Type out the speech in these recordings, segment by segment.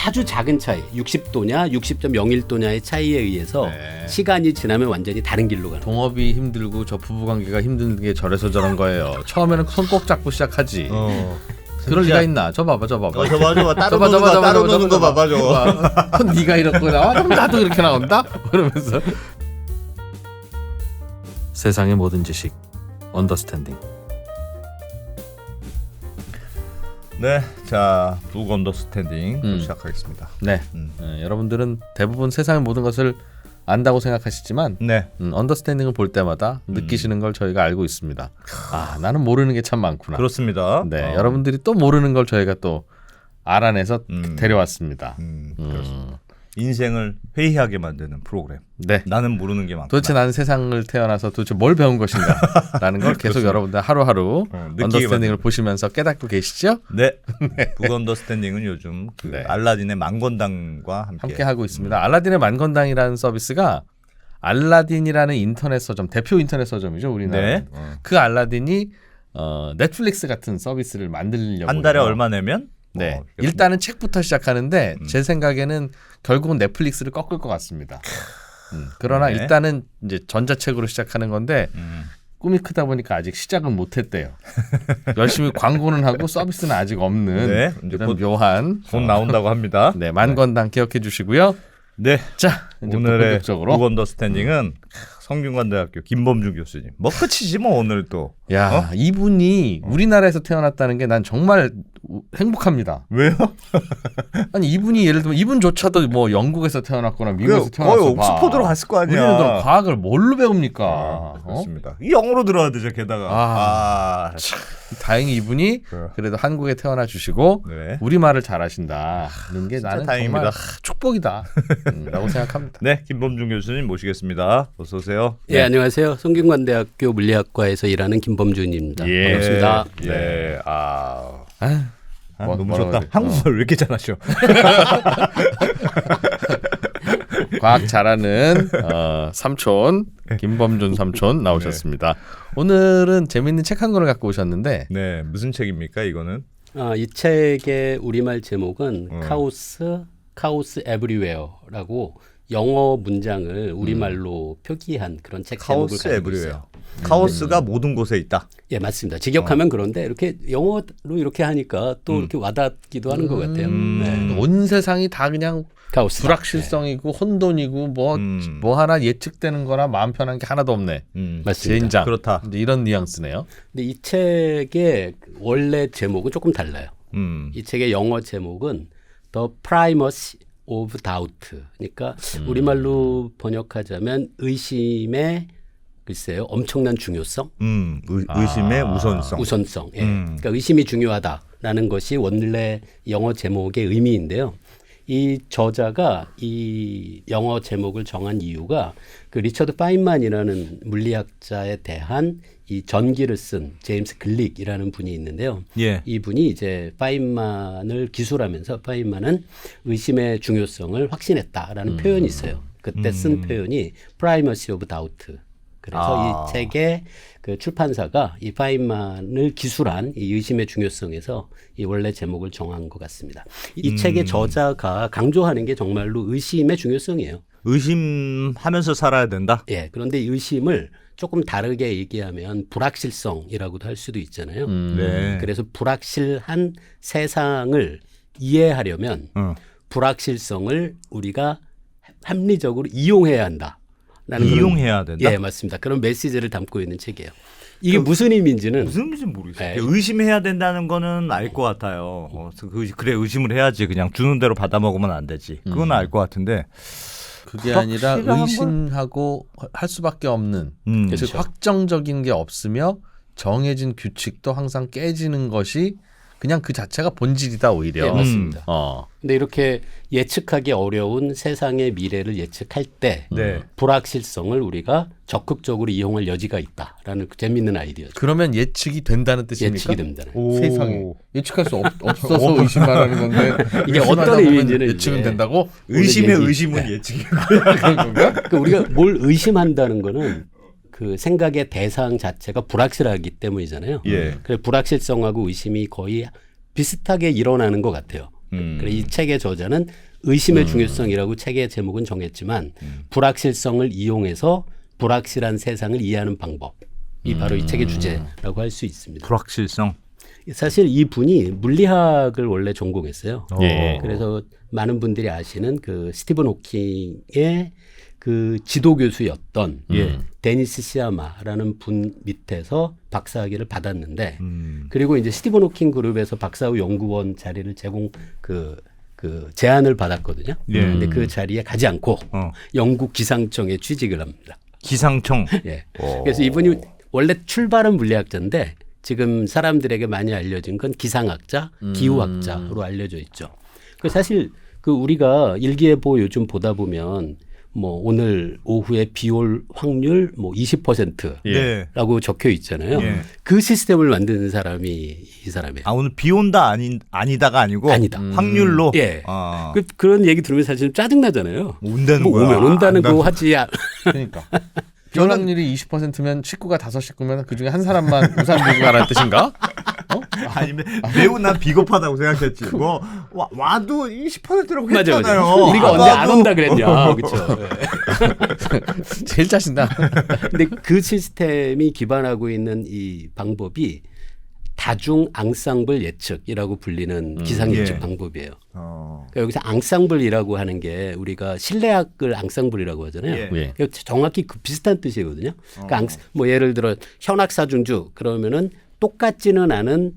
아주 작은 차이, 60도냐 60.01도냐의 차이에 의해서 시간이 지나면 완전히 다른 길로 가는. 동업이 힘들고 저 부부관계가 힘든 게 저래서 저런 거예요. 처음에는 손 꼭 잡고 시작하지. 그럴 리가 있나? 저 봐봐. 따로 노는 거 봐봐 저거. 네가 이렇고 나와? 그럼 나도 이렇게 나온다? 그러면서 세상의 모든 지식 언더스탠딩. 네, 자 북 언더스탠딩 시작하겠습니다. 네, 여러분들은 대부분 세상의 모든 것을 안다고 생각하시지만 네, 언더스탠딩을 볼 때마다 느끼시는 걸 저희가 알고 있습니다. 아, 나는 모르는 게 참 많구나. 그렇습니다. 네, 여러분들이 또 모르는 걸 저희가 또 알아내서 데려왔습니다. 그렇습니다. 인생을 회의하게 만드는 프로그램. 네, 나는 모르는 게 많구나. 도대체 나는 세상을 태어나서 도대체 뭘 배운 것인가라는 걸 계속 여러분들 하루하루 언더스탠딩을 보시면서 깨닫고 계시죠? 네, 북 언더스탠딩은 요즘 그 알라딘의 만건당과 함께 하고 있습니다. 알라딘의 만건당이라는 서비스가 알라딘이라는 인터넷 서점, 대표 인터넷 서점이죠, 우리나라. 네. 그 알라딘이 넷플릭스 같은 서비스를 만들려고 한 달에 해요. 얼마 내면? 네, 일단은 책부터 시작하는데 제 생각에는 결국은 넷플릭스를 꺾을 것 같습니다. 그러나 일단은 이제 전자책으로 시작하는 건데 꿈이 크다 보니까 아직 시작은 못했대요. 열심히 광고는 하고 서비스는 아직 없는 이런 묘한 곧 나온다고 합니다. 네, 만건당 기억해 주시고요. 네, 자 이제 오늘의 본격적으로 북 언더스탠딩은 성균관대학교 김범주 교수님. 뭐 끝이지 뭐 오늘 또. 야, 이분이 우리나라에서 태어났다는 게 난 정말 행복합니다. 왜요? 아니 이분이 예를 들면 이분조차도 뭐 영국에서 태어났거나 미국에서 태어나서 거의 옥스퍼드로 갔을 거 아니야. 우리는 그럼 과학을 뭘로 배웁니까? 그렇습니다. 이 영어로 들어야 되죠 게다가. 다행히 이분이 그래도 한국에 태어나 주시고 우리말을 잘하신다는 게 나는 다행입니다. 정말 축복이다 라고 생각합니다. 네, 김범준 교수님 모시겠습니다. 어서 오세요. 예, 안녕하세요. 성균관대학교 물리학과에서 일하는 김범준입니다. 반갑습니다. 네, 너무 좋다. 한국말 왜 이렇게 잘하셔? 과학 잘하는 삼촌 김범준 삼촌 나오셨습니다. 오늘은 재미있는 책 한 권을 갖고 오셨는데 네, 무슨 책입니까 이거는? 이 책의 우리말 제목은 카오스 에브리웨어라고 영어 문장을 우리말로 표기한 그런 책 제목을 카오스 가지고 에브리웨어. 있어요. 카오스가 모든 곳에 있다. 예, 맞습니다. 직역하면 그런데 이렇게 영어로 이렇게 하니까 또 이렇게 와닿기도 하는 것 같아요. 네. 온 세상이 다 그냥 카오스다. 불확실성이고 혼돈이고 뭐 하나 예측되는 거나 마음 편한 게 하나도 없네. 맞습니다. 젠장. 그렇다. 이제 이런 뉘앙스네요. 근데 이 책의 원래 제목은 조금 달라요. 이 책의 영어 제목은 The Primacy of Doubt. 그러니까 우리말로 번역하자면 의심의 글쎄요, 엄청난 중요성. 의심의 우선성. 우선성. 예. 그러니까 의심이 중요하다라는 것이 원래 영어 제목의 의미인데요. 이 저자가 이 영어 제목을 정한 이유가 그 리처드 파인만이라는 물리학자에 대한 이 전기를 쓴 제임스 글릭이라는 분이 있는데요. 이 분이 이제 파인만을 기술하면서 파인만은 의심의 중요성을 확신했다라는 표현이 있어요. 그때 쓴 표현이 Primacy of Doubt. 그래서 이 책의 그 출판사가 이 파인만을 기술한 이 의심의 중요성에서 이 원래 제목을 정한 것 같습니다. 이 책의 저자가 강조하는 게 정말로 의심의 중요성이에요. 의심하면서 살아야 된다? 예. 그런데 이 의심을 조금 다르게 얘기하면 불확실성이라고도 할 수도 있잖아요. 그래서 불확실한 세상을 이해하려면 불확실성을 우리가 합리적으로 이용해야 한다. 이용해야 된다? 예, 맞습니다. 그런 메시지를 담고 있는 책이에요. 이게 무슨 의미인지는 모르겠어요. 의심해야 된다는 거는 알 것 같아요. 그래 의심을 해야지. 그냥 주는 대로 받아 먹으면 안 되지. 그건 알 것 같은데 그게 아니라 의심하고 할 수밖에 없는 즉 확정적인 게 없으며 정해진 규칙도 항상 깨지는 것이 그냥 그 자체가 본질이다 오히려. 네, 맞습니다. 근데 이렇게 예측하기 어려운 세상의 미래를 예측할 때 불확실성을 우리가 적극적으로 이용할 여지가 있다라는 재미있는 아이디어죠. 그러면 예측이 된다는 뜻입니까? 예측이 됩니다. 세상에 예측할 수 없어서 의심하라는 건데 이게 어떤 의미인지는 예측은 된다고? 의심의 의심은 예측이 그런 건가? 그러니까 우리가 뭘 의심한다는 거는 그 생각의 대상 자체가 불확실하기 때문이잖아요. 그래서 불확실성하고 의심이 거의 비슷하게 일어나는 것 같아요. 그래서 이 책의 저자는 의심의 중요성이라고 책의 제목은 정했지만 불확실성을 이용해서 불확실한 세상을 이해하는 방법이 바로 이 책의 주제라고 할 수 있습니다. 불확실성. 사실 이 분이 물리학을 원래 전공했어요. 예. 그래서 많은 분들이 아시는 그 스티븐 호킹의 그 지도 교수였던 데니스 시아마라는 분 밑에서 박사학위를 받았는데 그리고 이제 스티븐 호킹 그룹에서 박사후 연구원 자리를 제공 그 제안을 받았거든요. 근데 그 자리에 가지 않고 영국 기상청에 취직을 합니다. 기상청. 예. 그래서 이분이 원래 출발은 물리학자인데 지금 사람들에게 많이 알려진 건 기상학자, 기후학자로 알려져 있죠. 그 사실 그 우리가 일기예보 요즘 보다 보면 뭐 오늘 오후에 비 올 확률 뭐 20%라고 적혀 있잖아요. 예. 그 시스템을 만드는 사람이 이 사람이에요. 아 오늘 비 온다 아니다가 아니고 아니다. 확률로. 예. 아. 그런 얘기 들으면 사실 짜증 나잖아요. 온다는 뭐 거야. 오면 온다는 안 거 하지. 그러니까. 비올 확률이 20%면 식구가 5식구면 그중에 한 사람만 우산 들고 가라는 뜻인가? 아니면 매우 난 비겁하다고 생각했지. 뭐 와도 20%라고 맞아, 했잖아요. 맞아. 우리가 언제 안 온다 그랬냐. 그렇죠. 제일 짜신다. 근데 그 시스템이 기반하고 있는 이 방법이 다중 앙상블 예측이라고 불리는 기상 예측 예. 방법이에요. 그러니까 여기서 앙상블이라고 하는 게 우리가 실내악을 앙상블이라고 하잖아요. 예. 예. 그러니까 정확히 그 비슷한 뜻이거든요. 그러니까 뭐 예를 들어 현악사중주 그러면은 똑같지는 않은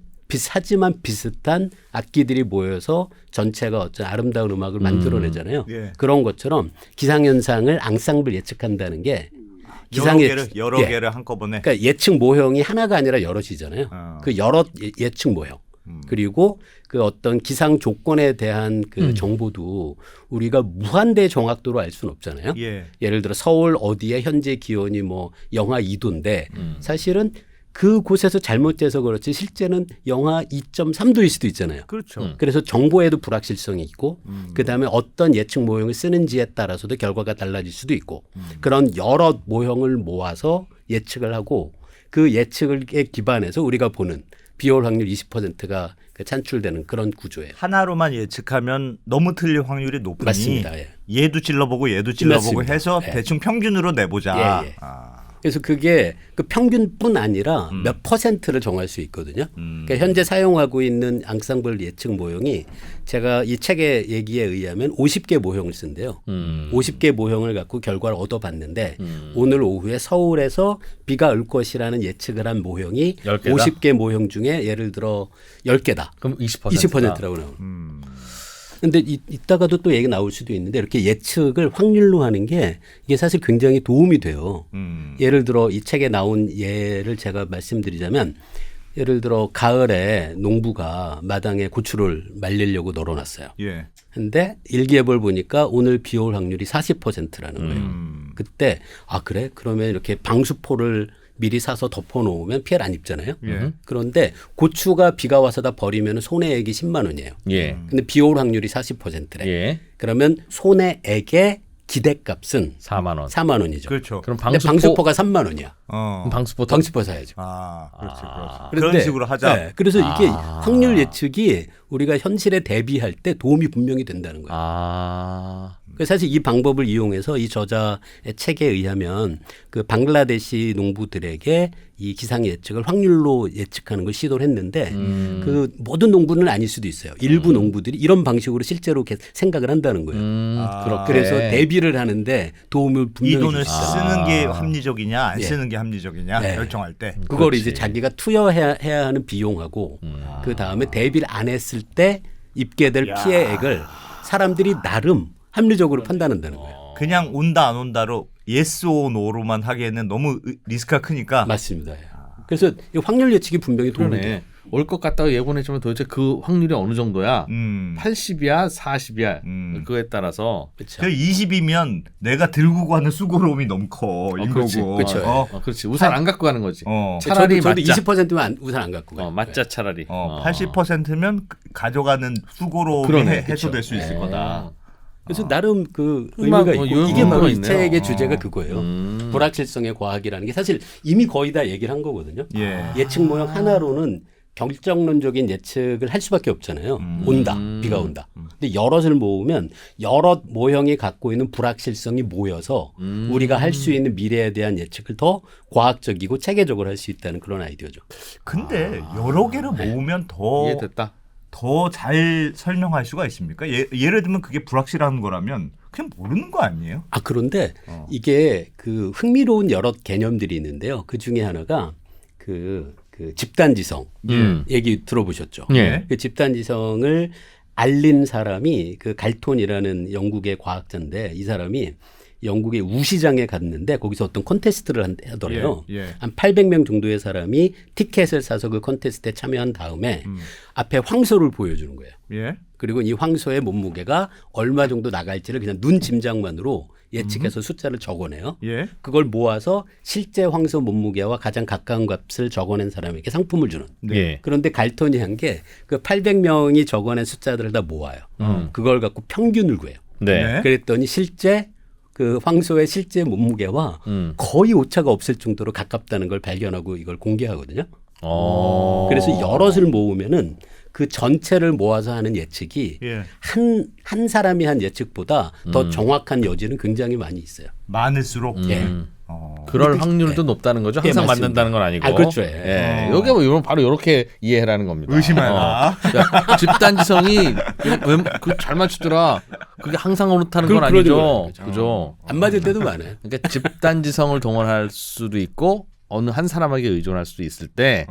하지만 비슷한 악기들이 모여서 전체가 어떤 아름다운 음악을 만들어내잖아요. 예. 그런 것처럼 기상현상을 앙상블 예측한다는 게 여러 예. 개를 한꺼번에. 그러니까 예측 모형이 하나가 아니라 여럿이잖아요. 그 여럿 예측 모형. 그리고 그 어떤 기상 조건에 대한 그 정보도 우리가 무한대 정확도로 알 수는 없잖아요. 예. 예를 들어 서울 어디에 현재 기온이 뭐 영하 2도인데 사실은 그 곳에서 잘못돼서 그렇지 실제는 영하 2.3도일 수도 있잖아요. 그렇죠. 그래서 정보에도 불확실성이 있고 그다음에 어떤 예측 모형을 쓰는지에 따라서도 결과가 달라질 수도 있고 그런 여러 모형을 모아서 예측을 하고 그 예측에 기반해서 우리가 보는 비올 확률 20%가 산출되는 그런 구조예요. 하나로만 예측하면 너무 틀릴 확률이 높으니 맞습니다. 예. 얘도 찔러보고 얘도 찔러보고 맞습니다. 해서 예. 대충 평균으로 내보자. 예, 예. 아. 그래서 그게 그 평균뿐 아니라 몇 퍼센트를 정할 수 있거든요. 그러니까 현재 사용하고 있는 앙상블 예측 모형이 제가 이 책의 얘기에 의하면 50개 모형을 쓴대요. 50개 모형을 갖고 결과를 얻어봤는데 오늘 오후에 서울에서 비가 올 것이라는 예측을 한 모형이 10개다? 50개 모형 중에 예를 들어 10개다. 그럼 20%다. 20%라고 나오는. 근데 이따가도 또 얘기 나올 수도 있는데 이렇게 예측을 확률로 하는 게 이게 사실 굉장히 도움이 돼요. 예를 들어 이 책에 나온 예를 제가 말씀드리자면 예를 들어 가을에 농부가 마당에 고추를 말리려고 널어놨어요. 예. 근데 일기예보를 보니까 오늘 비 올 확률이 40%라는 거예요. 그때 아 그래? 그러면 이렇게 방수포를 미리 사서 덮어놓으면 피해를 안 입잖아요. 예. 그런데 고추가 비가 와서 다 버리면 손해액이 10만 원이에요. 예. 근데 비 올 확률이 40%래. 예. 그러면 손해액의 기대값은 4만 원. 4만 원이죠. 그렇죠. 그럼 근데 방수포가 3만 원이야. 방수포 방수포 사야죠. 아, 그렇지, 그렇지. 그런데, 그런 식으로 하자. 네, 그래서 이게 확률 예측이 우리가 현실에 대비할 때 도움이 분명히 된다는 거예요. 그래서 사실 이 방법을 이용해서 이 저자의 책에 의하면 그 방글라데시 농부들에게 이 기상 예측을 확률로 예측하는 걸 시도를 했는데 그 모든 농부는 아닐 수도 있어요. 일부 농부들이 이런 방식으로 실제로 생각을 한다는 거예요. 그렇게. 그래서 대비를 하는데 도움을 이 분명히 돈을 줄 수 있어요. 쓰는 게 합리적이냐 안 예. 쓰는 게 합리적이냐 네. 결정할 때. 그걸 이제 자기가 투여해야 하는 비용하고 그 다음에 대비를 안 했을 때 입게 될 피해액을 사람들이 나름 합리적으로 판단한다는 거예요. 그냥 온다 안 온다로 yes or no로만 하기에는 너무 리스크가 크니까. 맞습니다. 그래서 이 확률 예측이 분명히 도움이 돼요. 그러네. 올 것 같다고 예고했지만 도대체 그 확률이 어느 정도야? 80이야, 40이야. 그거에 따라서. 그렇죠. 20이면 내가 들고 가는 수고로움이 너무 커. 그렇지. 이거고. 그렇죠. 그렇지. 우산 안 갖고 가는 거지. 차라리 차라리 저도 맞자. 20%면 우산 안 갖고 가요. 맞자 차라리. 80%면 가져가는 수고로움이 그러네. 해소될 수 있을 거다. 그래서 나름 그 음악, 의미가 있고 뭐 이게 바로 이 있네요. 책의 주제가 그거예요. 불확실성의 과학이라는 게 사실 이미 거의 다 얘기를 한 거거든요. 예. 예측 모형 하나로는 결정론적인 예측을 할 수밖에 없잖아요. 온다, 비가 온다. 근데 여럿을 모으면 여럿 모형이 갖고 있는 불확실성이 모여서 우리가 할 수 있는 미래에 대한 예측을 더 과학적이고 체계적으로 할 수 있다는 그런 아이디어죠. 근데 여러 개를 모으면 이해됐다. 더 잘 설명할 수가 있습니까? 예를 들면 그게 불확실한 거라면 그냥 모르는 거 아니에요? 아, 그런데 이게 그 흥미로운 여러 개념들이 있는데요. 그 중에 하나가 그 집단지성 얘기 들어보셨죠? 예. 그 집단지성을 알린 사람이 그 갈톤이라는 영국의 과학자인데 이 사람이 영국의 우시장에 갔는데 거기서 어떤 콘테스트를 하더래요. 예, 예. 한 800명 정도의 사람이 티켓을 사서 그 콘테스트에 참여한 다음에 앞에 황소를 보여주는 거예요. 예. 그리고 이 황소의 몸무게가 얼마 정도 나갈지를 그냥 눈 짐작만으로 예측해서 숫자를 적어내요. 예. 그걸 모아서 실제 황소 몸무게와 가장 가까운 값을 적어낸 사람에게 상품을 주는. 예. 그런데 갈톤이 한 게 그 800명이 적어낸 숫자들을 다 모아요. 그걸 갖고 평균을 구해요. 네. 네. 그랬더니 실제 그 황소의 실제 몸무게와 거의 오차가 없을 정도로 가깝다는 걸 발견하고 이걸 공개하거든요. 그래서 여럿을 모으면은 그 전체를 모아서 하는 예측이 예. 한 사람이 한 예측보다 더 정확한 여지는 굉장히 많이 있어요. 많을수록. 예. 그럴 확률도 높다는 거죠. 항상 예, 맞습니다. 맞는다는 건 아니고. 아, 그렇죠. 예. 요게 뭐 이런 바로 이렇게 이해하라는 겁니다. 의심해라. 야, 집단지성이 잘 맞추더라. 그게 항상 그렇다는 건 아니죠. 그죠? 안 맞을 때도 많아요. 그러니까 집단지성을 동원할 수도 있고 어느 한 사람에게 의존할 수도 있을 때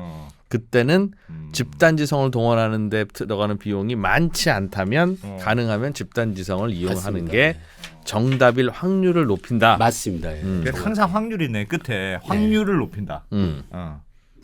그때는 집단지성을 동원하는 데 들어가는 비용이 많지 않다면 가능하면 집단지성을 이용하는 맞습니다. 게 정답일 확률을 높인다. 맞습니다. 예. 그러니까 항상 확률이네. 끝에 확률을 높인다.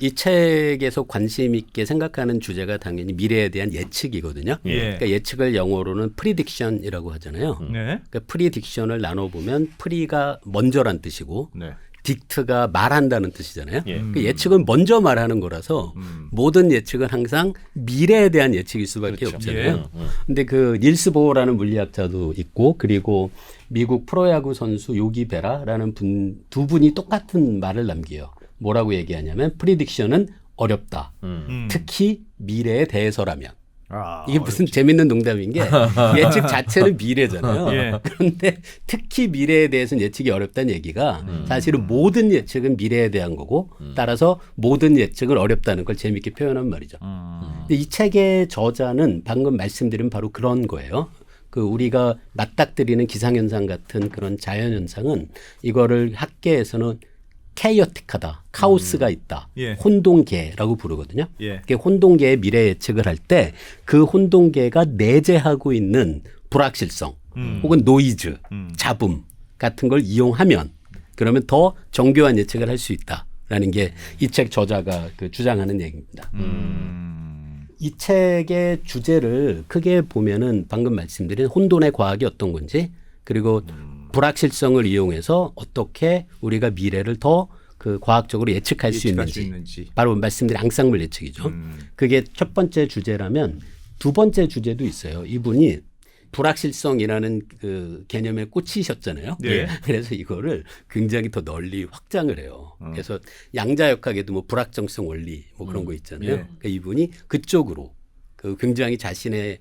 이 책에서 관심 있게 생각하는 주제가 당연히 미래에 대한 예측이거든요. 예. 그러니까 예측을 영어로는 프리딕션이라고 하잖아요. 네. 그러니까 프리딕션을 나눠보면 프리가 먼저란 뜻이고 네. 딕트가 말한다는 뜻이잖아요. 예. 그 예측은 먼저 말하는 거라서 모든 예측은 항상 미래에 대한 예측일 수밖에 그렇죠. 없잖아요. 근데 그 닐스 보어라는 물리학자도 있고 그리고 미국 프로야구 선수 요기 베라라는 두 분이 똑같은 말을 남겨요. 뭐라고 얘기하냐면 프리딕션은 어렵다. 특히 미래에 대해서라면. 이게 무슨 재밌는 농담인 게 예측 자체는 미래잖아요. 예. 그런데 특히 미래에 대해서는 예측이 어렵다는 얘기가 사실은 모든 예측은 미래에 대한 거고 따라서 모든 예측은 어렵다는 걸 재밌게 표현한 말이죠. 근데 이 책의 저자는 방금 말씀드린 바로 그런 거예요. 그 우리가 맞닥뜨리는 기상현상 같은 그런 자연현상은 이거를 학계에서는 케이어틱하다, 카오스가 있다, 예. 혼동계라고 부르거든요. 예. 그 혼동계의 미래 예측을 할 때 그 혼동계가 내재하고 있는 불확실성 혹은 노이즈, 잡음 같은 걸 이용하면 그러면 더 정교한 예측을 할 수 있다라는 게 이 책 저자가 그 주장하는 얘기입니다. 이 책의 주제를 크게 보면은 방금 말씀드린 혼돈의 과학이 어떤 건지 그리고 불확실성을 이용해서 어떻게 우리가 미래를 더 그 과학적으로 예측할 수 있는지. 바로 말씀드린 앙상블 예측이죠. 그게 첫 번째 주제라면 두 번째 주제도 있어요. 이분이 불확실성이라는 그 개념에 꽂히셨잖아요. 예. 그래서 이거를 굉장히 더 널리 확장을 해요. 그래서 양자역학에도 뭐 불확정성 원리 뭐 그런 거 있잖아요. 예. 그러니까 이분이 그쪽으로 그 굉장히 자신의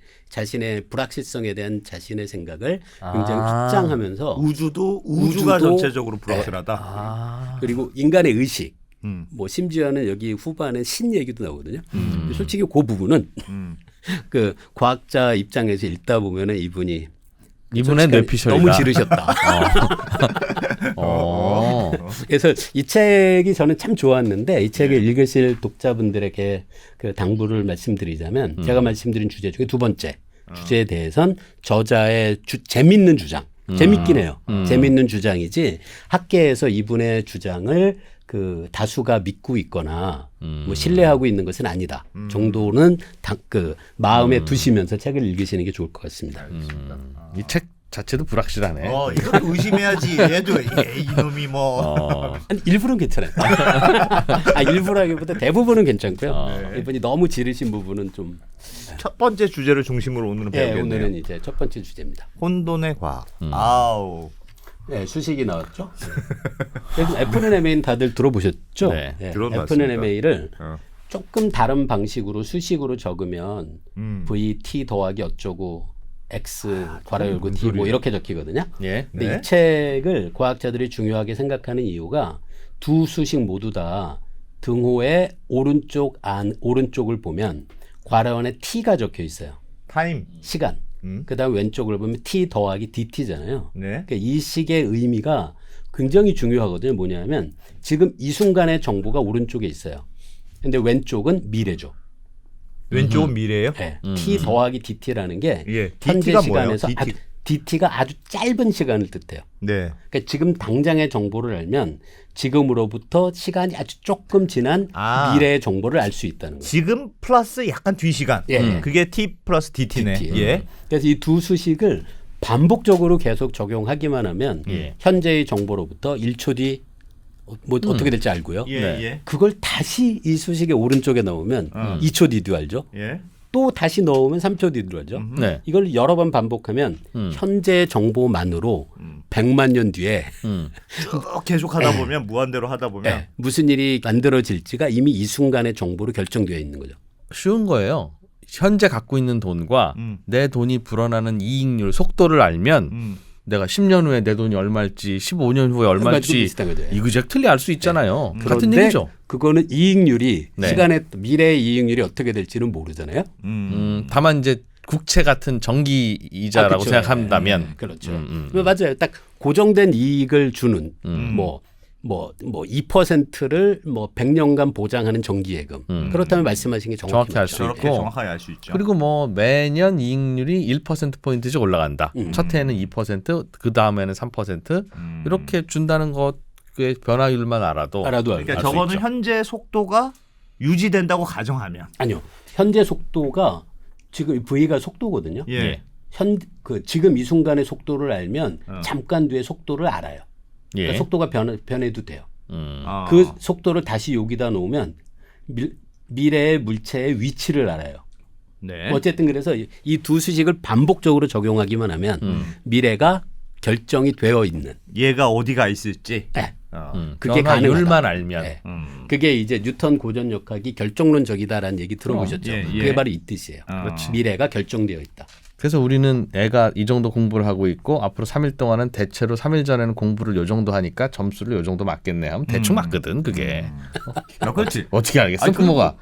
불확실성에 대한 자신의 생각을 굉장히 확장하면서 우주가 전체적으로 불확실하다. 아. 그리고 인간의 의식 뭐 심지어는 여기 후반에 신 얘기도 나오거든요. 근데 솔직히 그 부분은 그 과학자 입장에서 읽다 보면은 이분의 뇌피셜이다. 너무 지르셨다. 그래서 이 책이 저는 참 좋았는데 이 책을 읽으실 독자분들에게 그 당부를 말씀드리자면 제가 말씀드린 주제 중에 두 번째 주제에 대해선 저자의 재밌는 주장, 재밌긴 해요. 재밌는 주장이지 학계에서 이분의 주장을 그 다수가 믿고 있거나 뭐 신뢰하고 있는 것은 아니다 정도는 그 마음에 두시면서 책을 읽으시는 게 좋을 것 같습니다. 이 책 자체도 불확실하네. 이것도 의심해야지. 얘도 이놈이 뭐. 아니, 일부는 괜찮아요. 일부라기보다 대부분은 괜찮고요. 이분이 너무 지르신 부분은 좀. 첫 번째 주제를 중심으로 오늘은 배우겠네요. 오늘은 이제 첫 번째 주제입니다. 혼돈의 과학. 아우. 네, 수식이 나왔죠. 그래서 F&MA는 다들 들어보셨죠? 네, 들어봤습니다. F&MA를 조금 다른 방식으로 수식으로 적으면 v t 더하기 어쩌고 x 괄호 열고 t 뭐 이렇게 적히거든요. 예. 근데 네. 이 책을 과학자들이 중요하게 생각하는 이유가 두 수식 모두 다 등호의 오른쪽을 보면 괄호 안에 t가 적혀 있어요. 타임. 시간. 그다음 왼쪽을 보면 t 더하기 dt잖아요. 네. 그러니까 이 식의 의미가 굉장히 중요하거든요. 뭐냐면 지금 이 순간의 정보가 오른쪽에 있어요. 근데 왼쪽은 미래죠. 왼쪽은 미래예요? 네. t 더하기 dt라는 게 예. 현재 DT가 시간에서 뭐예요? DT? dt가 아주 짧은 시간을 뜻해요. 네. 그러니까 지금 당장의 정보를 알면 지금으로부터 시간이 아주 조금 지난 아. 미래의 정보를 알 수 있다는 거예요. 지금 플러스 약간 뒤 시간. 예. 그게 t 플러스 dt네. DT. 예. 그래서 이 두 수식을 반복적으로 계속 적용하기만 하면 예. 현재의 정보로부터 1초 뒤 뭐 어떻게 될지 알고요. 예. 네. 예. 그걸 다시 이 수식의 오른쪽에 넣으면 2초 뒤도 알죠. 예. 또 다시 넣으면 3초 뒤도 알죠. 네. 이걸 여러 번 반복하면 현재 정보만으로 100만 년 뒤에 쭉 계속 하다 보면 무한대로 하다 보면 무슨 일이 만들어질지가 이미 이 순간의 정보로 결정되어 있는 거죠. 쉬운 거예요. 현재 갖고 있는 돈과 음. 내 돈이 불어나는 이익률 속도를 알면 내가 10년 후에 내 돈이 얼마일지 15년 후에 얼마일지 비슷한 거죠. 이그젝틀리 알 수 있잖아요. 같은 그런데 얘기죠. 그거는 이익률이 네. 시간의 미래의 이익률이 어떻게 될지는 모르잖아요. 다만 이제 국채 같은 정기 이자라고 그렇죠. 생각한다면 예, 그렇죠. 맞아요. 딱 고정된 이익을 주는 뭐 2%를 뭐 100년간 보장하는 정기예금. 그렇다면 말씀하신 게 정확히 정확히 알 맞죠. 수 저렇게 있고 정확하게 알 수 있죠. 그리고 뭐 매년 이익률이 1%포인트씩 올라간다. 첫 해에는 2%, 그 다음에는 3% 이렇게 준다는 것의 변화율만 알아도 알아도 그러니까 알 수 저거는 있죠. 현재 속도가 유지된다고 가정하면 아니요. 현재 속도가 지금 V가 속도거든요. 예. 지금 이 순간의 속도를 알면 잠깐 뒤에 속도를 알아요. 예. 그러니까 속도가 변해도 돼요. 아. 그 속도를 다시 여기다 놓으면 미래의 물체의 위치를 알아요. 네. 어쨌든 그래서 이 두 수식을 반복적으로 적용하기만 하면 미래가 결정이 되어 있는. 얘가 어디가 있을지. 네. 그게 그게 변화율만 가능하다. 알면 네. 그게 이제 뉴턴 고전역학이 결정론적이다라는 얘기 들어보셨죠? 예, 예. 그게 바로 이 뜻이에요. 그렇지. 미래가 결정되어 있다. 그래서 우리는 애가 이 정도 공부를 하고 있고 앞으로 3일 동안은 대체로 3일 전에는 공부를 요 정도 하니까 점수를 요 정도 맞겠네 하면 대충 맞거든 그게. 야, 그렇지. 어떻게 알겠어? 아니, 부모가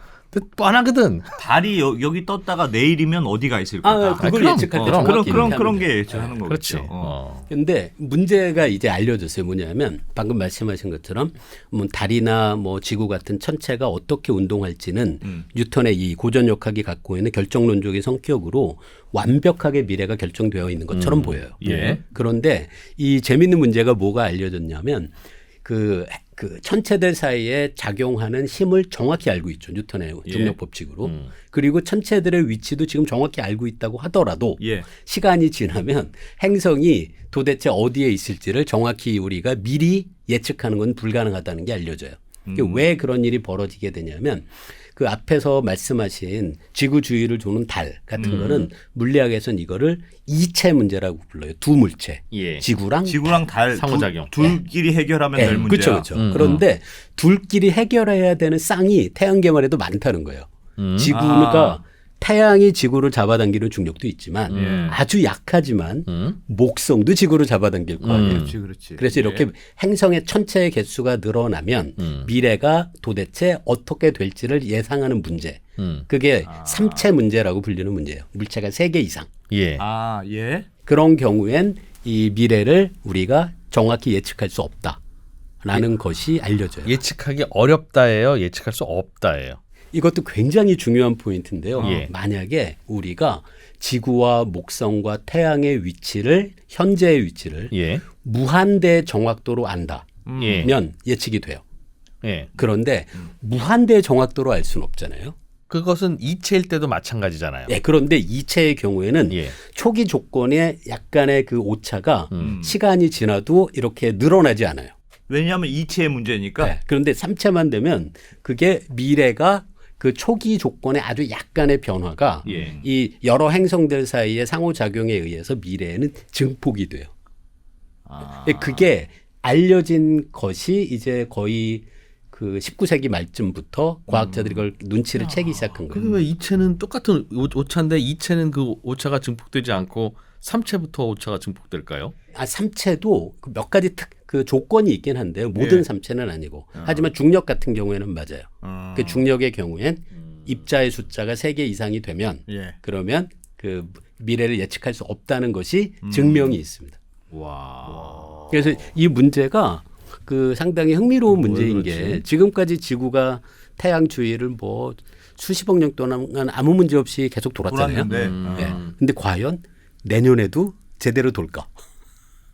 뻔하거든. 달이 여기 떴다가 내일이면 어디가 있을 거다. 그걸 그럼, 예측할 때 그럼. 정확히 이렇게 그런 하면 돼요. 게 예측하는 그렇지. 거겠죠. 근데 문제가 이제 알려졌어요. 뭐냐면 방금 말씀하신 것처럼 뭐 달이나 뭐 지구 같은 천체가 어떻게 운동할지는 뉴턴의 이 고전역학이 갖고 있는 결정론적인 성격으로 완벽하게 미래가 결정되어 있는 것처럼 보여요. 예. 그런데 이 재밌는 문제가 뭐가 알려졌냐면 그 천체들 사이에 작용하는 힘을 정확히 알고 있죠. 뉴턴의 중력 법칙으로. 그리고 천체들의 위치도 지금 정확히 알고 있다고 하더라도 예. 시간이 지나면 행성이 도대체 어디에 있을지를 정확히 우리가 미리 예측하는 건 불가능하다는 게 알려져요. 왜 그런 일이 벌어지게 되냐면 그 앞에서 말씀하신 지구 주위를 도는 달 같은 거는 물리학에서는 이거를 이체 문제라고 불러요. 두 물체. 예. 지구랑 달 상호작용. 둘끼리 해결하면 될 문제야. 그렇죠. 그런데 둘끼리 해결해야 되는 쌍이 태양계만 해도 많다는 거예요. 지구가 태양이 지구를 잡아당기는 중력도 있지만 아주 약하지만 목성도 지구를 잡아당길 거 아니에요. 그렇지. 그래서 이렇게 행성의 천체의 개수가 늘어나면 미래가 도대체 어떻게 될지를 예상하는 문제. 그게 삼체 문제라고 불리는 문제예요. 물체가 3개 이상. 예. 아, 예. 그런 경우엔 이 미래를 우리가 정확히 예측할 수 없다라는 것이 알려져요. 예측하기 어렵다예요. 예측할 수 없다예요. 이것도 굉장히 중요한 포인트인데요. 예. 만약에 우리가 지구와 목성과 태양의 위치를 현재의 위치를 예. 무한대 정확도로 안다면 예. 예측이 돼요. 예. 그런데 무한대 정확도로 알 수는 없잖아요. 그것은 이체일 때도 마찬가지잖아요. 예, 그런데 이체의 경우에는 예. 초기 조건에 약간의 그 오차가 시간이 지나도 이렇게 늘어나지 않아요. 왜냐하면 이체의 문제니까. 네. 그런데 3체만 되면 그게 미래가 그 초기 조건의 아주 약간의 변화가 예. 이 여러 행성들 사이의 상호작용에 의해서 미래에는 증폭이 돼요. 그게 알려진 것이 이제 거의 그 19세기 말쯤부터 과학자들이 그걸 눈치를 채기 시작한 거예요. 근데 왜 이체는 똑같은 오차인데 이체는 그 오차가 증폭되지 않고 3체부터 오차가 증폭될까요? 삼체도 몇 가지 그 조건이 있긴 한데요. 모든 예. 삼체는 아니고. 하지만 중력 같은 경우에는 맞아요. 그 중력의 경우엔 입자의 숫자가 3개 이상이 되면 예. 그러면 그 미래를 예측할 수 없다는 것이 증명이 있습니다. 와. 그래서 이 문제가 그 상당히 흥미로운 문제인 게 지금까지 지구가 태양 주위를 뭐 수십억 년 동안 아무 문제 없이 계속 돌았잖아요. 돌았는데. 예. 근데 과연 내년에도 제대로 돌까?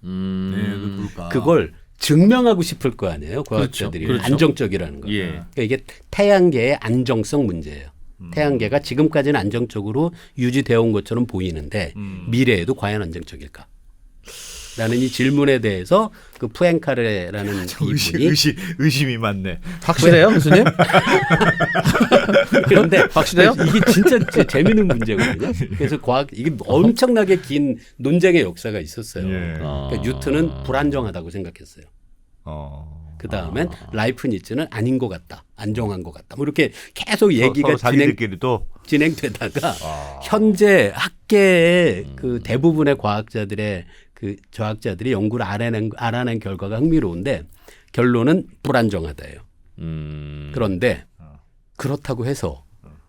네, 그럴까? 그걸 증명하고 싶을 거 아니에요. 과학자들이 그렇죠. 안정적이라는 거. 예. 그러니까 이게 태양계의 안정성 문제예요. 태양계가 지금까지는 안정적으로 유지되어 온 것처럼 보이는데 미래에도 과연 안정적일까? 라는 이 질문에 대해서 그 푸엥카레라는 이분이 의심이 많네. 확실해요, 교수님? 그런데 확실해요? 이게 진짜 재미있는 문제거든요. 그래서 이게 엄청나게 긴 논쟁의 역사가 있었어요. 예. 그러니까 뉴턴은 불안정하다고 생각했어요. 그 다음엔 라이프니츠는 아닌 것 같다, 안정한 것 같다. 뭐 이렇게 계속 얘기가 자기들끼리도 진행되다가 현재 학계의 그 대부분의 과학자들의 그 저학자들이 연구를 알아낸 결과가 흥미로운데 결론은 불안정하다예요. 그런데 그렇다고 해서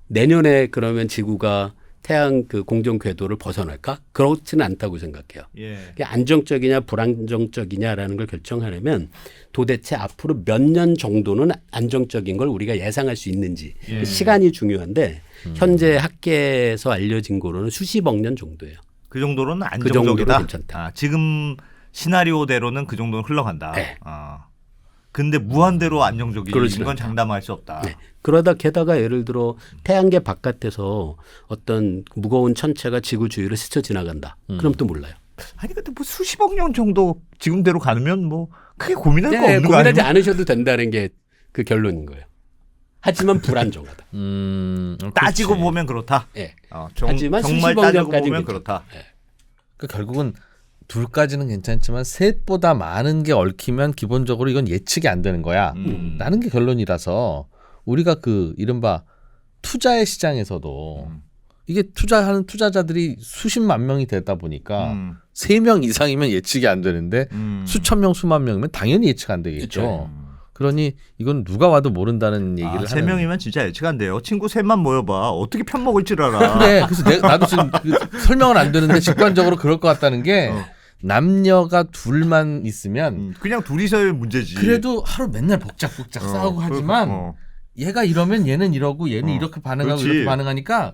내년에 그러면 지구가 태양 그 공정 궤도를 벗어날까? 그렇지는 않다고 생각해요. 예. 그게 안정적이냐 불안정적이냐라는 걸 결정하려면 도대체 앞으로 몇 년 정도는 안정적인 걸 우리가 예상할 수 있는지 시간이 중요한데 현재 학계에서 알려진 거로는 수십억 년 정도예요. 그 정도로는 그 정도로 안정적이다. 괜찮다. 지금 시나리오대로는 그 정도는 흘러간다. 네. 근데 무한대로 안정적인 그렇진 건 않다. 장담할 수 없다. 네. 그러다 게다가 예를 들어 태양계 바깥에서 어떤 무거운 천체가 지구 주위를 스쳐 지나간다. 그럼 또 몰라요. 아니 근데 뭐 수십억 년 정도 지금대로 가면 뭐 크게 고민할 거 네, 없는 거 고민하지 아니에요? 않으셔도 된다는 게 그 결론인 거예요. 하지만 불안정하다. 따지고 그렇지. 보면 그렇다. 예. 정말 하지만 수십억 따지고 년까지는 보면 괜찮다. 그렇다. 그러니까 결국은 둘까지는 괜찮지만 셋보다 많은 게 얽히면 기본적으로 이건 예측이 안 되는 거야. 라는 게 결론이라서 우리가 그 이른바 투자의 시장에서도 이게 투자하는 투자자들이 수십만 명이 되다 보니까 3명 이상이면 예측이 안 되는데 수천 명, 수만 명이면 당연히 예측 안 되겠죠. 그렇죠. 그러니 이건 누가 와도 모른다는 얘기를 세 하는. 명이면 진짜 예측 안 돼요. 친구 셋만 모여봐. 어떻게 편먹을 줄 알아. 그래. 그래서 나도 지금 설명은 안 되는데 직관적으로 그럴 것 같다는 게 남녀가 둘만 있으면 그냥 둘이서의 문제지. 그래도 하루 맨날 복작복작 싸우고 하지만 얘가 이러면 얘는 이러고 얘는 이렇게 반응하고 그렇지. 이렇게 반응하니까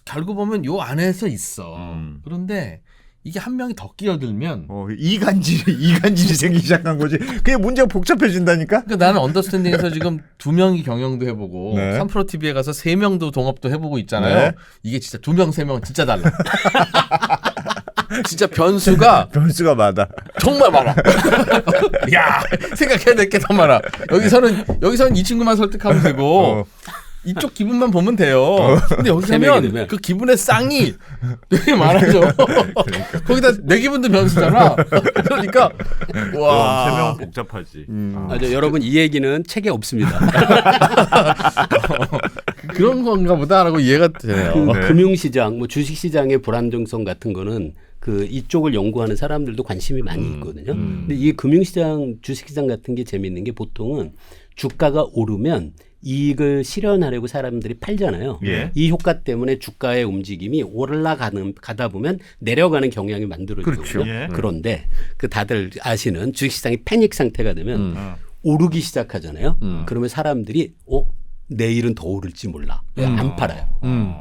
결국 보면 요 안에서 있어. 그런데 이게 한 명이 더 끼어들면 이간질이 생기기 시작한 거지. 그게 문제가 복잡해진다니까. 그러니까 나는 언더스탠딩에서 지금 2명이 경영도 해보고 네. 3프로 TV에 가서 3명도 동업도 해보고 있잖아요. 네. 이게 진짜 2명, 3명은 진짜 달라. 진짜 변수가 변수가 많아. 정말 많아. 야, 생각해야 될 게 더 많아. 여기서는 이 친구만 설득하면 되고 이쪽 기분만 보면 돼요. 근데 여기서 세 명이 하면 되면. 그 기분의 쌍이 되게 많아져. 거기다 내 기분도 변수잖아. 그러니까 와, 세 명은 복잡하지. 맞아. 여러분 이 얘기는 책에 없습니다. 그런 건가 보다라고 이해가 되네요. 그 금융시장, 뭐 주식시장의 불안정성 같은 거는 그 이쪽을 연구하는 사람들도 관심이 많이 있거든요. 근데 이 금융시장, 주식시장 같은 게 재밌는 게 보통은 주가가 오르면 이익을 실현하려고 사람들이 팔잖아요. 예. 이 효과 때문에 주가의 움직임이 가다 보면 내려가는 경향이 만들어지거든요. 그렇죠. 예. 그런데 그 다들 아시는 주식시장이 패닉 상태가 되면 오르기 시작하잖아요. 그러면 사람들이 내일은 더 오를지 몰라. 안 팔아요.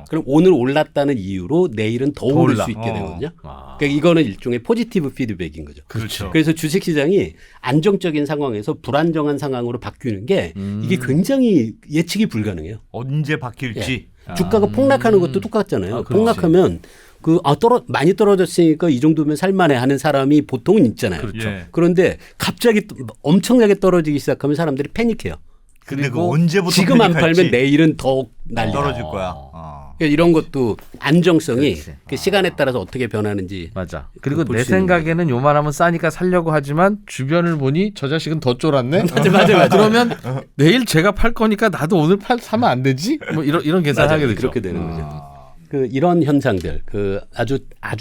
그럼 오늘 올랐다는 이유로 내일은 더 오를 올라. 수 있게 되거든요. 그러니까 이거는 일종의 포지티브 피드백인 거죠. 그렇죠. 그래서 주식시장이 안정적인 상황에서 불안정한 상황으로 바뀌는 게 이게 굉장히 예측이 불가능해요. 언제 바뀔지. 주가가 폭락하는 것도 똑같잖아요. 그렇지. 폭락하면 많이 떨어졌으니까 이 정도면 살만해 하는 사람이 보통은 있잖아요. 그렇죠. 예. 그런데 갑자기 엄청나게 떨어지기 시작하면 사람들이 패닉해요. 근데 그 언제부터 지금 안 패닉할지 팔면 내일은 더 날려. 떨어질 거야. 그러니까 이런 것도 안정성이 그렇지. 그 시간에 따라서 어떻게 변하는지 맞아. 그리고 볼 내 수 있는 생각에는 요만하면 싸니까 살려고 하지만 주변을 보니 저 자식은 더 쫄았네. 맞아. 그러면 내일 제가 팔 거니까 나도 오늘 사면 안 되지? 뭐 이런 계산을 하게 되죠. 그렇게 되는 거죠. 그 이런 현상들, 그 아주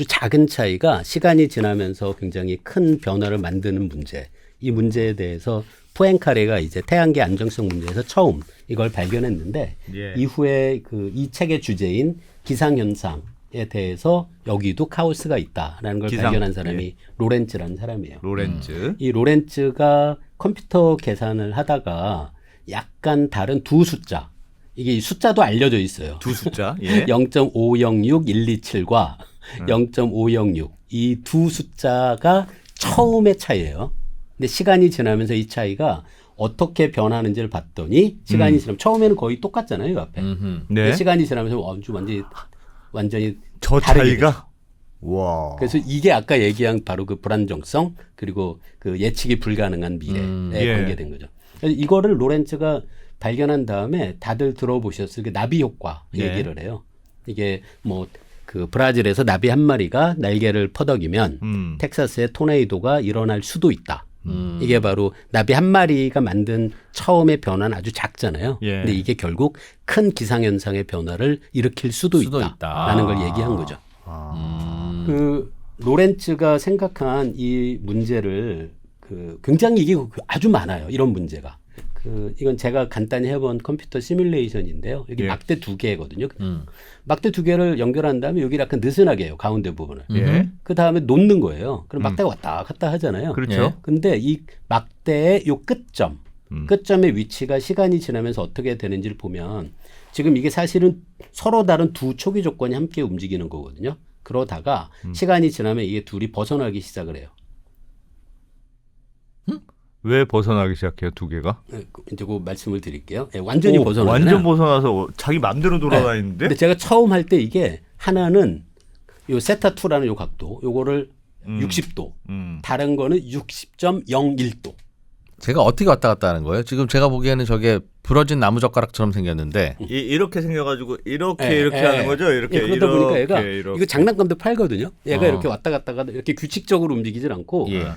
작은 차이가 시간이 지나면서 굉장히 큰 변화를 만드는 문제. 이 문제에 대해서 푸엔카레가 이제 태양계 안정성 문제에서 처음 이걸 발견했는데 예. 이후에 그 이 책의 주제인 기상 현상에 대해서 여기도 카오스가 있다라는 걸 기상, 발견한 사람이 예. 로렌츠라는 사람이에요. 로렌츠. 이 로렌츠가 컴퓨터 계산을 하다가 약간 다른 두 숫자, 이게 이 숫자도 알려져 있어요. 두 숫자. 예. 0.506127과 0.506 이 두 숫자가 처음의 차이예요. 근데 시간이 지나면서 이 차이가 어떻게 변하는지를 봤더니 시간이 지나면 처음에는 거의 똑같잖아요, 이 앞에. 근데 네. 시간이 지나면서 완전히 저 다르게 차이가 와. 그래서 이게 아까 얘기한 바로 그 불안정성 그리고 그 예측이 불가능한 미래에 예. 관계된 거죠. 그래서 이거를 로렌츠가 발견한 다음에 다들 들어보셨을 그 나비 효과 예. 얘기를 해요. 이게 뭐 그 브라질에서 나비 한 마리가 날개를 퍼덕이면 텍사스의 토네이도가 일어날 수도 있다. 이게 바로 나비 한 마리가 만든 처음의 변화는 아주 작잖아요. 예. 근데 이게 결국 큰 기상현상의 변화를 일으킬 수도 있다라는 걸 얘기한 거죠. 그 로렌츠가 생각한 이 문제를 그 굉장히 이게 아주 많아요. 이런 문제가. 그 이건 제가 간단히 해본 컴퓨터 시뮬레이션인데요. 여기 예. 막대 두 개거든요. 막대 두 개를 연결한 다음에 여기 약간 느슨하게 해요. 가운데 부분을. 예. 그 다음에 놓는 거예요. 그럼 막대가 왔다 갔다 하잖아요. 그렇죠. 근데 이 막대의 요 끝점의 위치가 시간이 지나면서 어떻게 되는지를 보면 지금 이게 사실은 서로 다른 두 초기 조건이 함께 움직이는 거거든요. 그러다가 시간이 지나면 이게 둘이 벗어나기 시작을 해요. 왜 벗어나기 시작해요, 두 개가? 이제 그 말씀을 드릴게요. 완전히 벗어나요. 완전 벗어나서 자기 맘대로 돌아다니는데? 근데 제가 처음 할 때 이게 하나는 요 세타2라는 요 각도, 요거를 60도, 다른 거는 60.01도. 제가 어떻게 왔다 갔다 하는 거예요? 지금 제가 보기에는 저게 부러진 나무젓가락처럼 생겼는데 이렇게 생겨가지고 이렇게 예, 이렇게 예, 하는 거죠? 이렇게 예, 그러다 보니까 얘가 이렇게. 이거 장난감도 팔거든요. 얘가 어. 이렇게 왔다 갔다 이렇게 규칙적으로 움직이질 않고 예.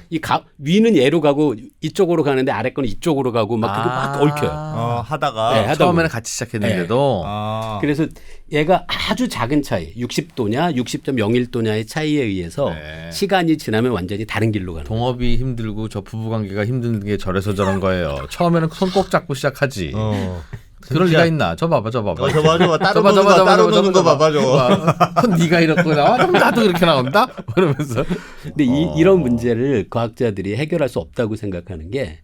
위는 얘로 가고 이쪽으로 가는데 아래 거는 이쪽으로 가고 막 그게 막 얽혀요. 하다가 네, 하다 처음에는 보면. 같이 시작했는데도 그래서 얘가 아주 작은 차이, 60도냐 60.01도냐의 차이에 의해서 네. 시간이 지나면 완전히 다른 길로 가는 거예요. 동업이 힘들고 저 부부관계가 힘든 게 저래서 저런 거예요. 처음에는 손 꼭 잡고 시작하지. 그럴 리가 있나? 저 봐봐. 저 봐봐. 따로 노는 거 봐봐, 저거. 네가 이렇게 나와? 그럼 나도 그렇게 나온다? 그러면서. 근데 이런 문제를 과학자들이 해결할 수 없다고 생각하는 게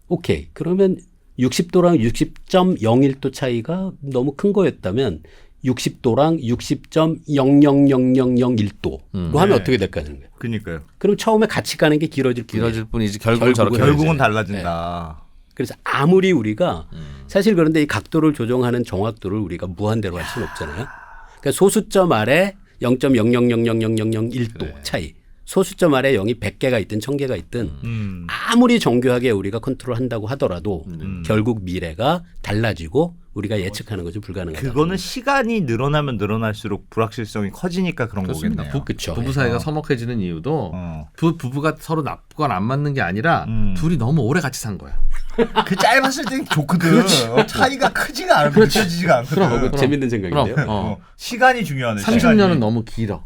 오케이. 그러면 60도랑 60.01도 차이가 너무 큰 거였다면 60도랑 60.0000001도로 하면 어떻게 될까 하는 거예요. 그러니까요. 그럼 처음에 같이 가는 게 길어질 뿐이에요. 길어질 뿐이지 결국은 저렇게 결국은 되지. 달라진다. 그래서 아무리 우리가 사실 그런데 이 각도를 조정하는 정확도를 우리가 무한대로 할 수는 없잖아요. 그러니까 소수점 아래 0.0000001도 차이. 소수점 아래 0이 100개가 있든 1000개가 있든 아무리 정교하게 우리가 컨트롤한다고 하더라도 결국 미래가 달라지고 우리가 예측하는 것은 불가능하다. 그거는 시간이 늘어나면 늘어날수록 불확실성이 커지니까 그런 그렇습니다. 거겠네요. 그렇죠. 부부 사이가 서먹해지는 이유도 어. 부부가 서로 나쁘거나 안 맞는 게 아니라 둘이 너무 오래 같이 산 거야. 그 짧았을 땐 좋거든. 차이가 크지가 않고 느껴지지가 않거든. 재밌는 생각인데요. 그럼 시간이 중요하네. 30년은 너무 길어.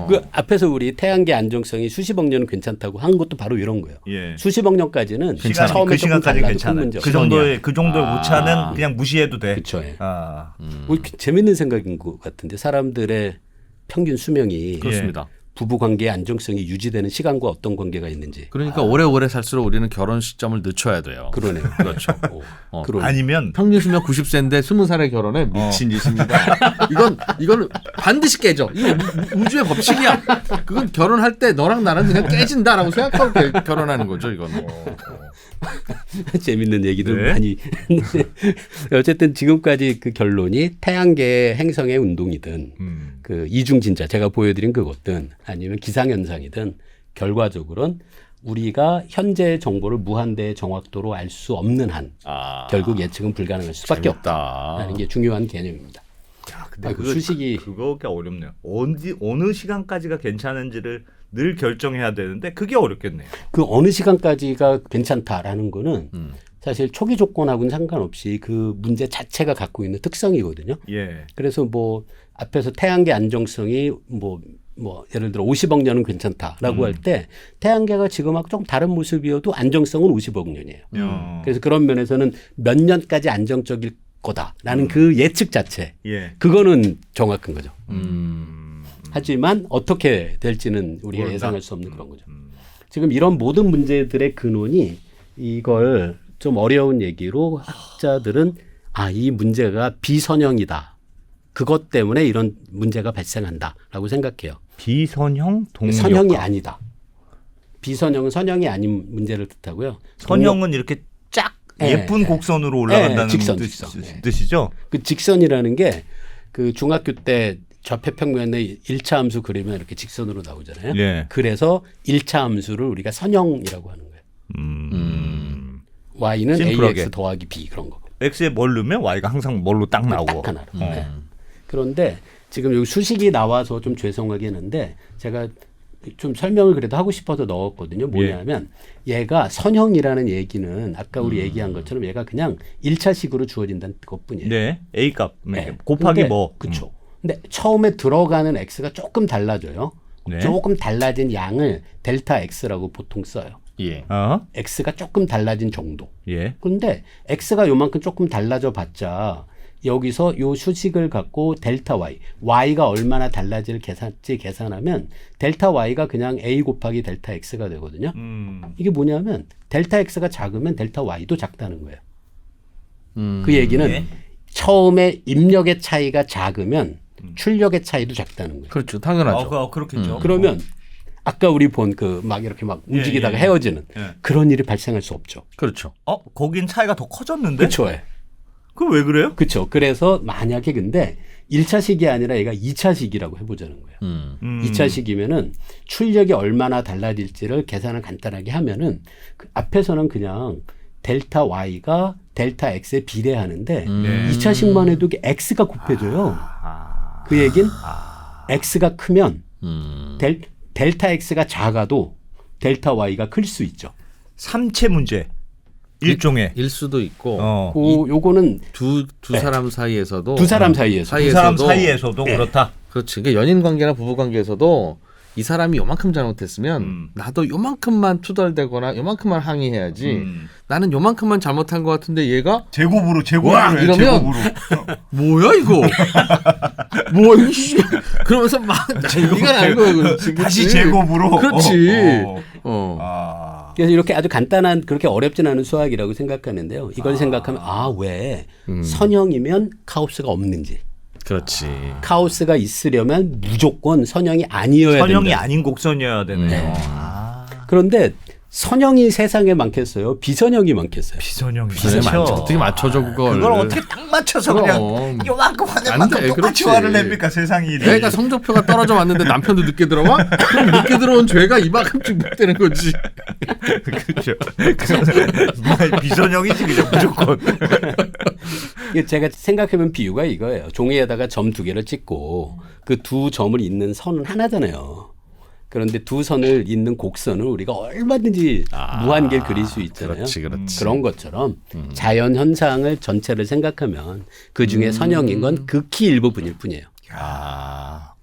그 앞에서 우리 태양계 안정성이 수십억 년은 괜찮다고 한 것도 바로 이런 거예요. 예. 수십억 년까지는 시간, 처음에 그 조금 시간까지 달라도 큰 괜찮아. 문제 그 없어요. 정도의 오차는 그냥 무시해도 돼. 그렇죠. 예. 뭐 재밌는 생각인 것 같은데 사람들의 평균 수명이 그렇습니다. 부부 관계의 안정성이 유지되는 시간과 어떤 관계가 있는지. 그러니까 오래오래 살수록 우리는 결혼 시점을 늦춰야 돼요. 그러네요. 그렇죠. 그러네. 아니면 평균 수명 90세인데 20살에 결혼해 미친 짓입니다. 이건 반드시 깨져. 이거 우주의 법칙이야. 그건 결혼할 때 너랑 나랑 그냥 깨진다라고 생각하고 결혼하는 거죠. 이거는. 재밌는 얘기들 네. 많이 했는데 어쨌든 지금까지 그 결론이 태양계 행성의 운동이든 그 이중진자 제가 보여드린 그것든 아니면 기상현상이든 결과적으로는 우리가 현재의 정보를 무한대의 정확도로 알 수 없는 한 결국 예측은 불가능할 수밖에 없다라는 게 중요한 개념입니다. 근데 아이고, 수식이 그거가 어렵네요. 어느 시간까지가 괜찮은지를 늘 결정해야 되는데 그게 어렵겠네요. 그 어느 시간까지가 괜찮다라는 거는 사실 초기 조건하고는 상관없이 그 문제 자체가 갖고 있는 특성이거든요. 예. 그래서 뭐 앞에서 태양계 안정성이 뭐 예를 들어 50억 년은 괜찮다라고 할 때 태양계가 지금하고 좀 다른 모습이어도 안정성은 50억 년이에요. 그래서 그런 면에서는 몇 년까지 안정적일 거다라는 그 예측 자체 예. 그거는 정확한 거죠. 하지만 어떻게 될지는 우리가 모른다? 예상할 수 없는 그런 거죠. 지금 이런 모든 문제들의 근원이 이걸 좀 어려운 얘기로 학자들은 이 문제가 비선형이다. 그것 때문에 이런 문제가 발생한다라고 생각해요. 비선형 동력. 선형이 아니다. 비선형은 선형이 아닌 문제를 뜻하고요. 선형은 이렇게 쫙 예쁜 곡선으로 올라간다는 직선. 뜻이죠. 그 직선이라는 게 그 중학교 때 좌표평면에 1차 함수 그리면 이렇게 직선으로 나오잖아요. 예. 그래서 1차 함수를 우리가 선형이라고 하는 거예요. y는 심플하게. ax 더하기 b 그런 거. x에 뭘 넣으면 y가 항상 뭘로 딱 나오고. 딱 하나로. 네. 그런데 지금 여기 수식이 나와서 좀 죄송하긴 한데 제가 좀 설명을 그래도 하고 싶어서 넣었거든요. 뭐냐면 얘가 선형이라는 얘기는 아까 우리 얘기한 것처럼 얘가 그냥 1차식으로 주어진다는 것뿐이에요. 네. a 값 네. 곱하기 근데, 뭐. 그렇죠. 근데 처음에 들어가는 x가 조금 달라져요. 네. 조금 달라진 양을 델타 x라고 보통 써요. 예. x가 조금 달라진 정도. 예. 그런데 x가 요만큼 조금 달라져 봤자 여기서 요 수식을 갖고 델타 y, y가 얼마나 달라질 계산하면 델타 y가 그냥 a 곱하기 델타 x가 되거든요. 이게 뭐냐면 델타 x가 작으면 델타 y도 작다는 거예요. 그 얘기는 예. 처음에 입력의 차이가 작으면 출력의 차이도 작다는 거예요. 그렇죠. 당연하죠. 그렇겠죠. 그러면 아까 우리 본 그 막 이렇게 막 움직이다가 예. 헤어지는 예. 그런 일이 발생할 수 없죠. 그렇죠. 거긴 차이가 더 커졌는데? 그렇죠. 예. 그럼 왜 그래요? 그렇죠. 그래서 만약에 근데 1차식이 아니라 얘가 2차식이라고 해보자는 거예요. 2차식이면은 출력이 얼마나 달라질지를 계산을 간단하게 하면은 그 앞에서는 그냥 델타 y가 델타 x에 비례하는데 2차식만 해도 이게 x가 곱해져요. 그 얘긴 x가 크면 델타 x가 작아도 델타 y가 클 수 있죠. 삼체 문제. 일종의. 일 수도 있고 요거는 두 사람 사이에서도 두 사람 사이에서 두 사람 사이에서도 그렇다. 그렇지. 그러니까 연인 관계나 부부 관계에서도 이 사람이 요만큼 잘못했으면 나도 요만큼만 투덜대거나 요만큼만 항의해야지. 나는 요만큼만 잘못한 것 같은데 얘가 제곱으로 와, 해, 이러면 뭐야 이거? 뭐 이씨. 그러면서 막 네가 난 거야, 그렇지. 다시 제곱으로. 그렇지. 그래서 이렇게 아주 간단한 그렇게 어렵진 않은 수학이라고 생각하는데요. 이걸 생각하면 왜 선형이면 카오스가 없는지. 그렇지. 카오스가 있으려면 무조건 선형이 아니어야 된다. 선형이 아닌 곡선이어야 되네요. 네. 그런데 선형이 세상에 많겠어요? 비선형이 많겠어요? 비선형이 많죠. 어떻게 맞춰줘 그걸? 그걸 어떻게 딱 맞춰서 그냥 요만큼 하는 안 만큼 돼, 똑같이 그렇지. 화를 냅니까 세상이. 애가 성적표가 떨어져 왔는데 남편도 늦게 들어와? 그럼 늦게 들어온 죄가 이만큼씩 묵되는 거지. 그렇죠. 비선형이지 그냥 무조건. 이게 제가 생각해본 비유가 이거예요. 종이에다가 점 2개를 찍고 그 두 점을 잇는 선은 하나잖아요. 그런데 두 선을 잇는 곡선을 우리가 얼마든지 무한길 그릴 수 있잖아요. 그렇지. 그런 것처럼 자연 현상을 전체를 생각하면 그 중에 선형인 건 극히 일부분일 뿐이에요.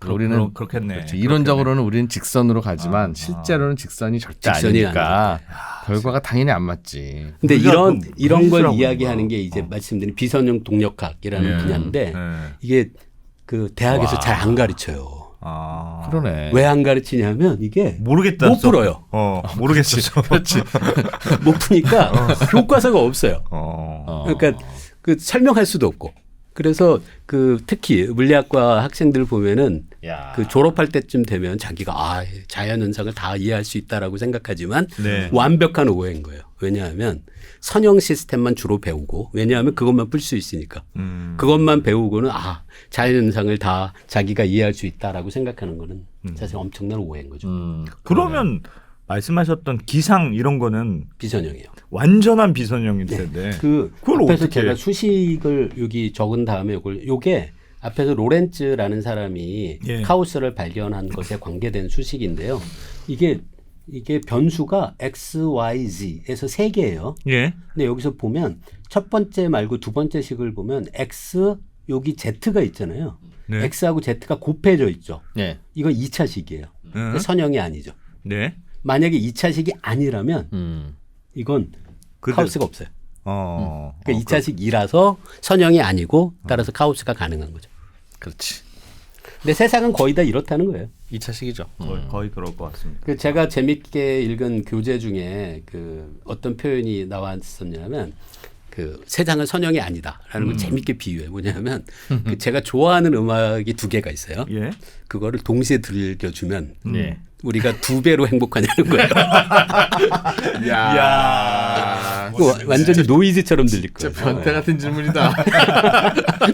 우리는 그렇겠네. 그렇지. 이론적으로는 우리는 직선으로 가지만 실제로는 직선이 절대 직선이 아니니까 결과가 당연히 안 맞지. 근데 우리가 이런 걸 무리수라고 이야기하는 그러는 게 이제 말씀드린 비선형 동력학이라는 분야인데 네. 이게 그 대학에서 잘 안 가르쳐요. 그러네. 왜 안 가르치냐면 이게 모르겠다. 못 풀어요. 모르겠어. 그렇지. 못 푸니까 교과서가 없어요. 그러니까 그 설명할 수도 없고. 그래서 그 특히 물리학과 학생들 보면은 그 졸업할 때쯤 되면 자기가 자연 현상을 다 이해할 수 있다라고 생각하지만 네. 완벽한 오해인 거예요. 왜냐하면 선형 시스템만 주로 배우고 왜냐하면 그것만 풀 수 있으니까 그것만 배우고는 자연 현상을 다 자기가 이해할 수 있다라고 생각하는 거는 사실 엄청난 오해인 거죠. 그러면 말씀하셨던 기상 이런 거는 비선형이에요. 완전한 비선형일 텐데. 그 그걸 앞에서 어떻게 제가 수식을 여기 적은 다음에 요게 앞에서 로렌츠라는 사람이 예. 카오스를 발견한 것에 관계된 수식인데요. 이게 변수가 X, Y, Z에서 3개예요. 예. 근데 여기서 보면 첫 번째 말고 두 번째 식을 보면 X 여기 Z가 있잖아요. 네. X하고 Z가 곱해져 있죠. 예. 이건 2차 식이에요. 음. 선형이 아니죠. 네. 만약에 2차 식이 아니라면 이건 카오스가 없어요. 그러니까 2차식이라서 선형이 아니고 따라서 카오스가 가능한 거죠. 그렇지. 근데 세상은 거의 다 이렇다는 거예요. 2차식이죠. 거의 그럴 것 같습니다. 그 제가 재밌게 읽은 교재 중에 그 어떤 표현이 나왔었냐면 그 세상은 선형이 아니다라는 걸 재밌게 비유해. 뭐냐면 그 제가 좋아하는 음악이 2개가 있어요. 예. 그거를 동시에 들려주면 예. 우리가 2배로 행복하냐는 거예요. 야. 완전히 노이즈처럼 들릴 진짜 거예요. 변태 같은 질문이다.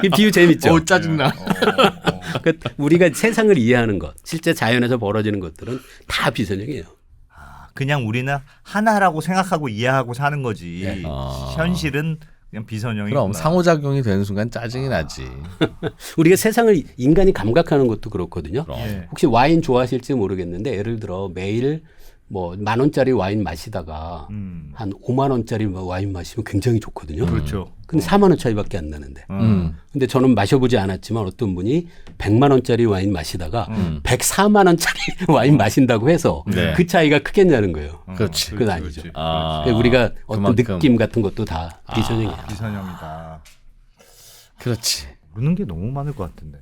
이 비유 재밌죠? 오 짜증나. 그러니까 우리가 세상을 이해하는 것, 실제 자연에서 벌어지는 것들은 다 비선형이에요. 그냥 우리는 하나라고 생각하고 이해하고 사는 거지. 네. 현실은 그냥 비선형이. 그럼 상호작용이 되는 순간 짜증이 나지. 우리가 세상을 인간이 감각하는 것도 그렇거든요. 예. 혹시 와인 좋아하실지 모르겠는데 예를 들어 매일 뭐 10,000원짜리 와인 마시다가 한 5만 원짜리 와인 마시면 굉장히 좋거든요. 그렇죠. 근데 4만 원 차이밖에 안 나는데. 음. 근데 저는 마셔보지 않았지만 어떤 분이 100만 원짜리 와인 마시다가 104만 원짜리 와인 마신다고 해서 네. 그 차이가 크겠냐는 거예요. 그렇지. 그건 아니죠. 아, 그러니까 우리가 어떤 그만큼. 느낌 같은 것도 다 비선형이에요. 비선형이다. 그렇지. 모르는 게 너무 많을 것 같은데.